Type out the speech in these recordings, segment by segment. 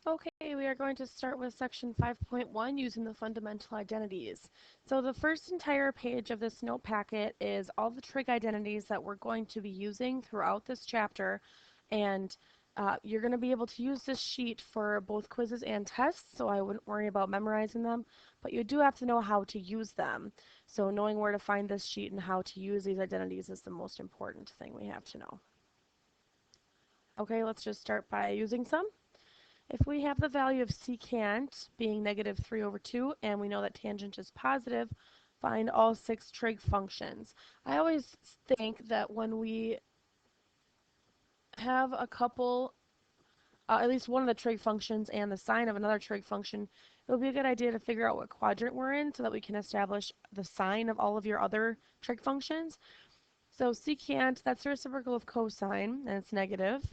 Okay, we are going to start with section 5.1 using the fundamental identities. So the first entire page of this note packet is all the trig identities that we're going to be using throughout this chapter, and you're going to be able to use this sheet for both quizzes and tests, so I wouldn't worry about memorizing them, but you do have to know how to use them. So knowing where to find this sheet and how to use these identities is the most important thing we have to know. Okay, let's just start by using some. If we have the value of secant being negative 3 over 2, and we know that tangent is positive, find all 6 trig functions. I always think that when we have a couple, at least one of the trig functions and the sign of another trig function, it would be a good idea to figure out what quadrant we're in so that we can establish the sign of all of your other trig functions. So secant, that's the reciprocal of cosine, and it's negative,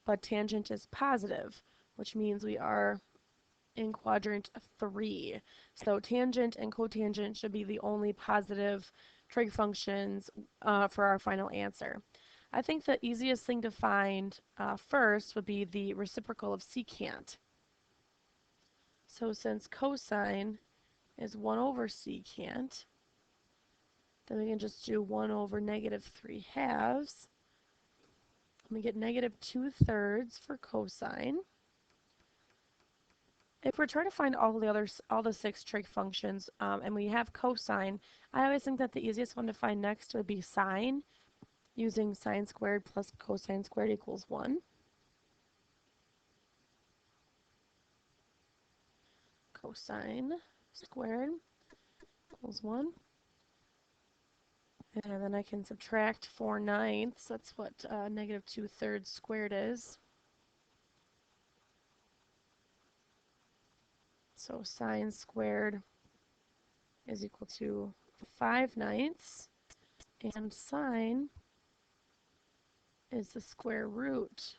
but tangent is positive, which means we are in quadrant 3. So tangent and cotangent should be the only positive trig functions for our final answer. I think the easiest thing to find first would be the reciprocal of secant. So since cosine is 1 over secant, then we can just do 1 over negative 3 halves. And we get negative 2/3 for cosine. If we're trying to find all the 6 trig functions, and we have cosine, I always think that the easiest one to find next would be sine, using sine squared plus cosine squared equals 1. Cosine squared equals 1. And then I can subtract 4/9. That's what negative 2/3 squared is. So sine squared is equal to 5/9, and sine is the square root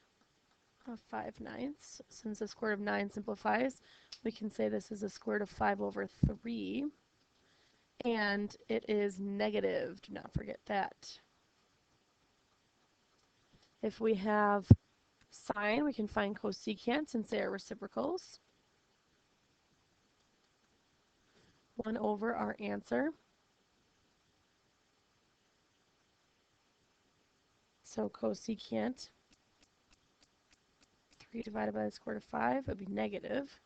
of 5/9. Since the square root of 9 simplifies, we can say this is the square root of 5 over 3, and it is negative. Do not forget that. If we have sine, we can find cosecant since they are reciprocals. 1 over our answer. So cosecant 3 divided by the square root of 5 would be negative,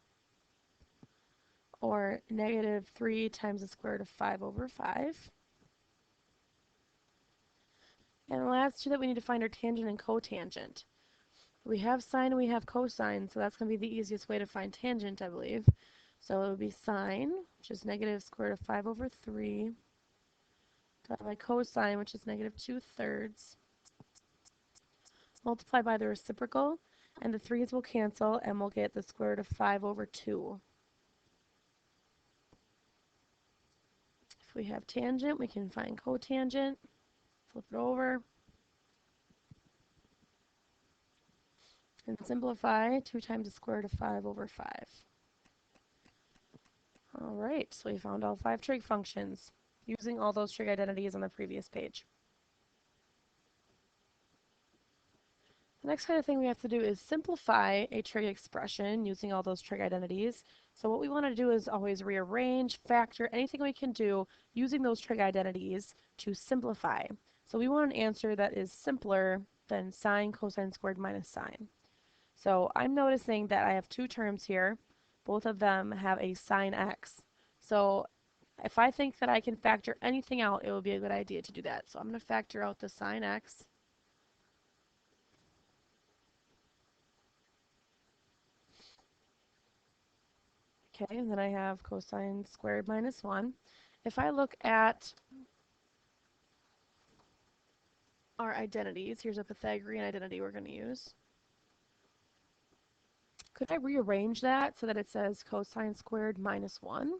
or negative 3 times the square root of 5 over 5. And the last two that we need to find are tangent and cotangent. We have sine and we have cosine, so that's going to be the easiest way to find tangent, I believe. So it would be sine, which is negative square root of 5 over 3, divided by cosine, which is negative 2/3, multiplied by the reciprocal, and the 3's will cancel, and we'll get the square root of 5 over 2. If we have tangent, we can find cotangent. Flip it over. And simplify. 2 times the square root of 5 over 5. Alright, so we found all 5 trig functions using all those trig identities on the previous page. The next kind of thing we have to do is simplify a trig expression using all those trig identities. So what we want to do is always rearrange, factor, anything we can do using those trig identities to simplify. So we want an answer that is simpler than sine cosine squared minus sine. So I'm noticing that I have 2 terms here. Both of them have a sine x. So if I think that I can factor anything out, it would be a good idea to do that. So I'm going to factor out the sine x. Okay, and then I have cosine squared minus 1. If I look at our identities, here's a Pythagorean identity we're going to use. Could I rearrange that so that it says cosine squared minus 1?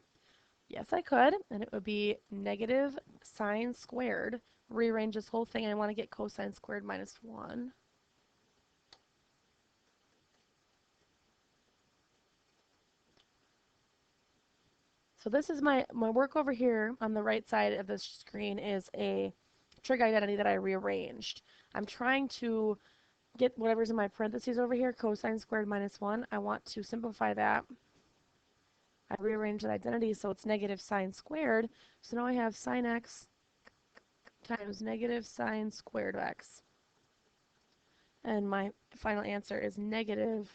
Yes, I could, and it would be negative sine squared. Rearrange this whole thing, and I want to get cosine squared minus 1. So this is my work over here on the right side of the screen is a trig identity that I rearranged. I'm trying to get whatever's in my parentheses over here, cosine squared minus 1. I want to simplify that. I rearrange the identity so it's negative sine squared. So now I have sine x times negative sine squared of x. And my final answer is negative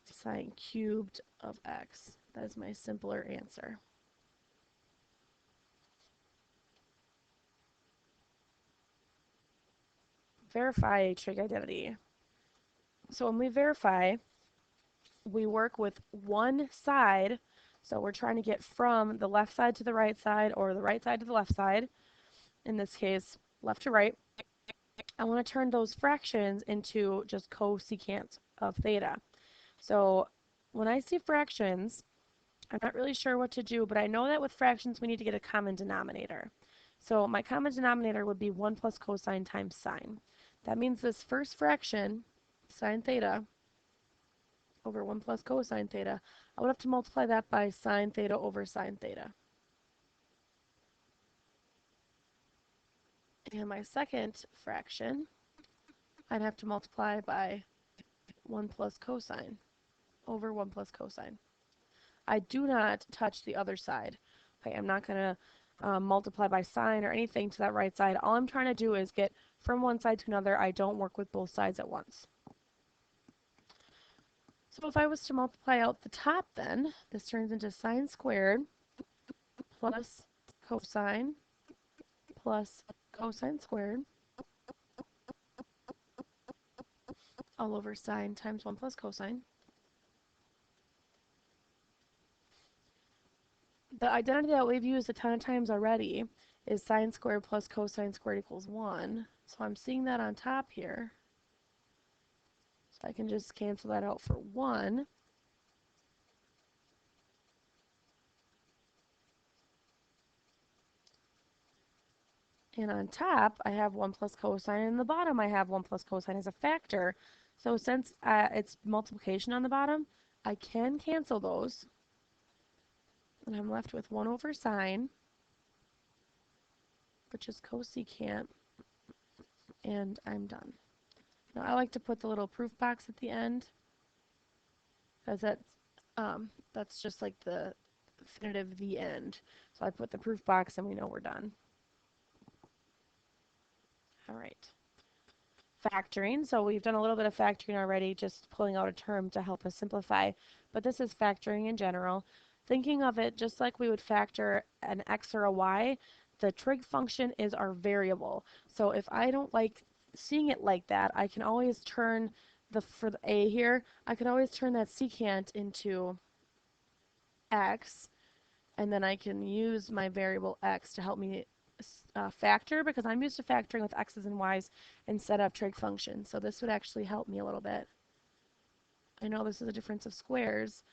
sine cubed of x. That is my simpler answer. Verify a trig identity. So when we verify, we work with one side. So we're trying to get from the left side to the right side or the right side to the left side. In this case, left to right. I want to turn those fractions into just cosecant of theta. So when I see fractions, I'm not really sure what to do, but I know that with fractions we need to get a common denominator. So my common denominator would be 1 plus cosine times sine. That means this first fraction, sine theta, over 1 plus cosine theta, I would have to multiply that by sine theta over sine theta. And my second fraction, I'd have to multiply by 1 plus cosine over 1 plus cosine. I do not touch the other side. Okay, I'm not going to multiply by sine or anything to that right side. All I'm trying to do is get from one side to another. I don't work with both sides at once. So if I was to multiply out the top then, this turns into sine squared plus cosine plus cosine squared all over sine times 1 plus cosine. The identity that we've used a ton of times already is sine squared plus cosine squared equals 1. So I'm seeing that on top here. So I can just cancel that out for 1. And on top, I have 1 plus cosine, and in the bottom I have 1 plus cosine as a factor. So since it's multiplication on the bottom, I can cancel those. And I'm left with 1 over sine, which is cosecant, and I'm done. Now I like to put the little proof box at the end, because that's just like the definitive the end. So I put the proof box and we know we're done. All right. Factoring. So we've done a little bit of factoring already, just pulling out a term to help us simplify. But this is factoring in general. Thinking of it just like we would factor an x or a y, the trig function is our variable. So if I don't like seeing it like that, I can always turn for the a here, I can always turn that secant into x, and then I can use my variable x to help me factor, because I'm used to factoring with x's and y's instead of trig functions. So this would actually help me a little bit. I know this is a difference of squares.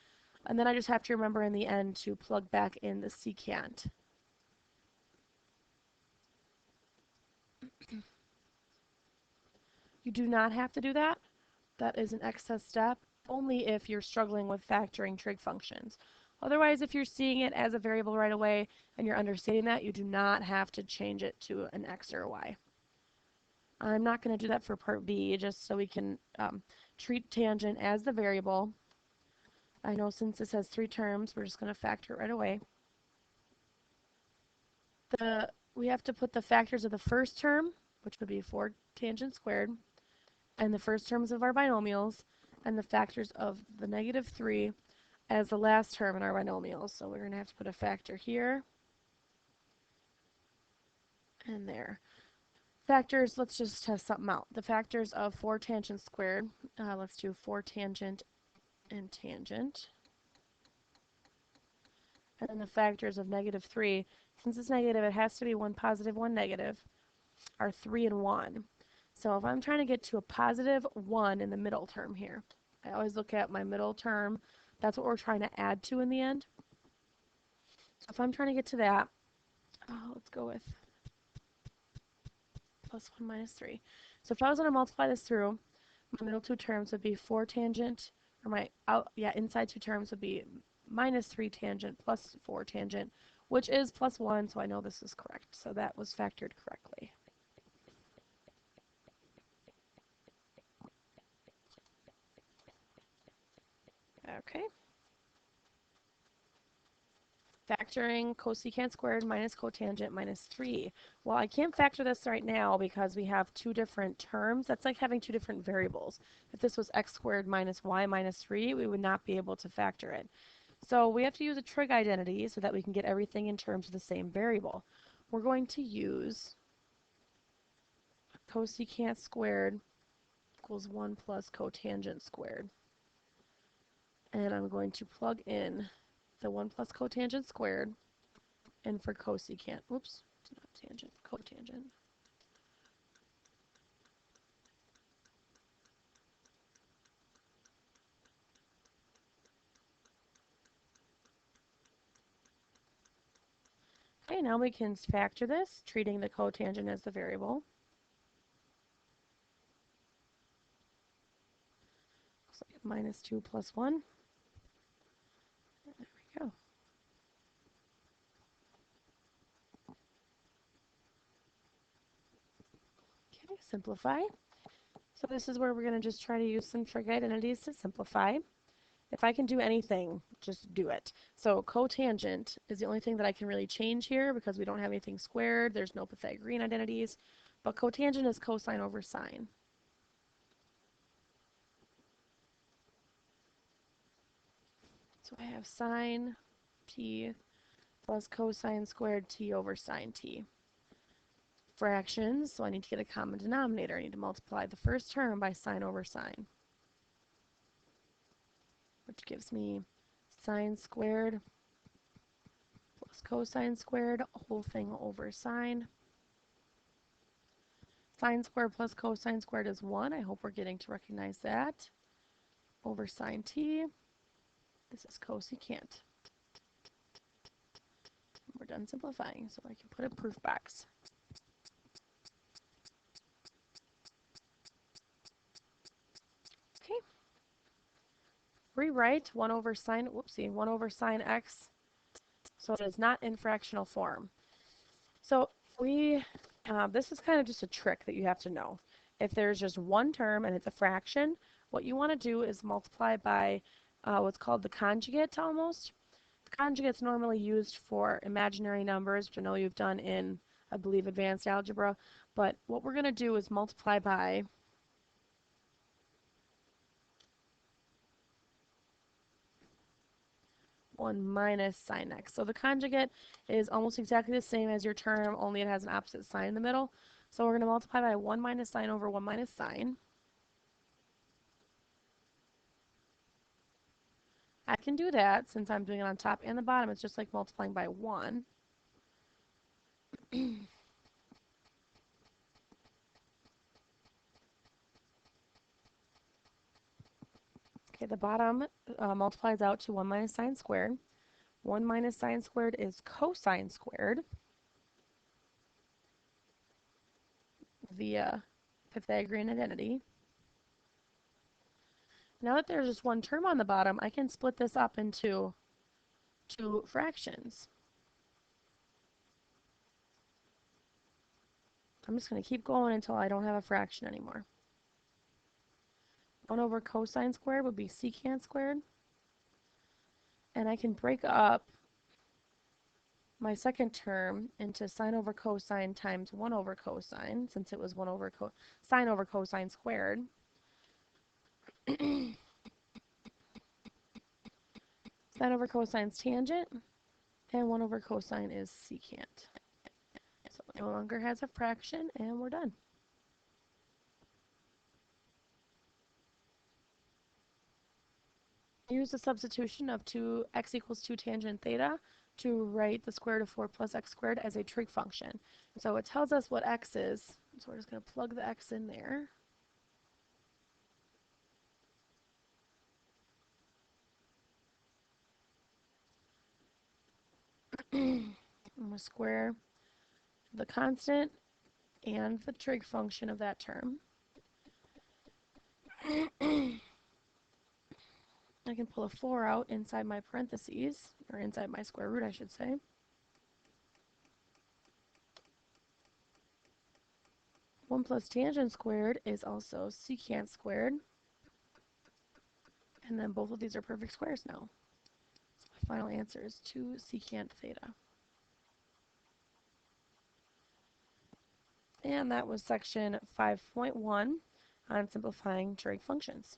And then I just have to remember in the end to plug back in the secant. You do not have to do that. That is an excess step, only if you're struggling with factoring trig functions. Otherwise, if you're seeing it as a variable right away and you're understanding that, you do not have to change it to an x or a y. I'm not going to do that for part B, just so we can treat tangent as the variable. I know since this has 3 terms, we're just going to factor it right away. We have to put the factors of the first term, which would be 4 tangent squared, and the first terms of our binomials, and the factors of the negative 3 as the last term in our binomials. So we're going to have to put a factor here and there. Factors, let's just test something out. The factors of 4 tangent squared, let's do 4 tangent and tangent. And then the factors of negative 3, since it's negative, it has to be 1 positive, 1 negative, are 3 and 1. So if I'm trying to get to a positive 1 in the middle term here, I always look at my middle term. That's what we're trying to add to in the end. So if I'm trying to get to that, let's go with plus 1 minus 3. So if I was going to multiply this through, my middle 2 terms would be 4 tangent, or my inside 2 terms would be minus 3 tangent plus 4 tangent, which is plus 1, so I know this is correct. So that was factored correctly. Okay. Factoring cosecant squared minus cotangent minus 3. Well, I can't factor this right now because we have two different terms. That's like having two different variables. If this was x squared minus y minus 3, we would not be able to factor it. So we have to use a trig identity so that we can get everything in terms of the same variable. We're going to use cosecant squared equals 1 plus cotangent squared. And I'm going to plug in the 1 plus cotangent squared, and for cosecant, oops, not tangent, cotangent. Okay, now we can factor this, treating the cotangent as the variable. Looks like minus 2 plus 1. There we go. Okay, simplify. So this is where we're going to just try to use some trig identities to simplify. If I can do anything, just do it. So cotangent is the only thing that I can really change here because we don't have anything squared. There's no Pythagorean identities. But cotangent is cosine over sine. So I have sine t plus cosine squared t over sine t. Fractions, so I need to get a common denominator. I need to multiply the first term by sine over sine, which gives me sine squared plus cosine squared, whole thing over sine. Sine squared plus cosine squared is 1. I hope we're getting to recognize that. Over sine t. This is cosecant. We're done simplifying, so I can put a proof box. Okay. Rewrite 1 over sine, whoopsie, 1 over sine x, so it is not in fractional form. So this is kind of just a trick that you have to know. If there's just one term and it's a fraction, what you want to do is multiply by what's called the conjugate almost. The conjugate's normally used for imaginary numbers, which I know you've done in, I believe, advanced algebra. But what we're going to do is multiply by 1 minus sine x. So the conjugate is almost exactly the same as your term, only it has an opposite sign in the middle. So we're going to multiply by 1 minus sine over 1 minus sine. I can do that since I'm doing it on top and the bottom. It's just like multiplying by 1. Okay, the bottom multiplies out to 1 minus sine squared. 1 minus sine squared is cosine squared via Pythagorean identity. Now that there's just one term on the bottom, I can split this up into two fractions. I'm just going to keep going until I don't have a fraction anymore. 1 over cosine squared would be secant squared. And I can break up my second term into sine over cosine times 1 over cosine, since it was 1 over sine over cosine squared. Sine over cosine is tangent, and 1 over cosine is secant. So it no longer has a fraction, and we're done. Use the substitution of x equals 2 tangent theta to write the square root of 4 plus x squared as a trig function. So it tells us what x is, so we're just going to plug the x in there. I'm going to square the constant and the trig function of that term. I can pull a 4 out inside my parentheses, or inside my square root, I should say. One plus tangent squared is also secant squared. And then both of these are perfect squares now. So my final answer is 2 secant theta. And that was section 5.1 on simplifying trig functions.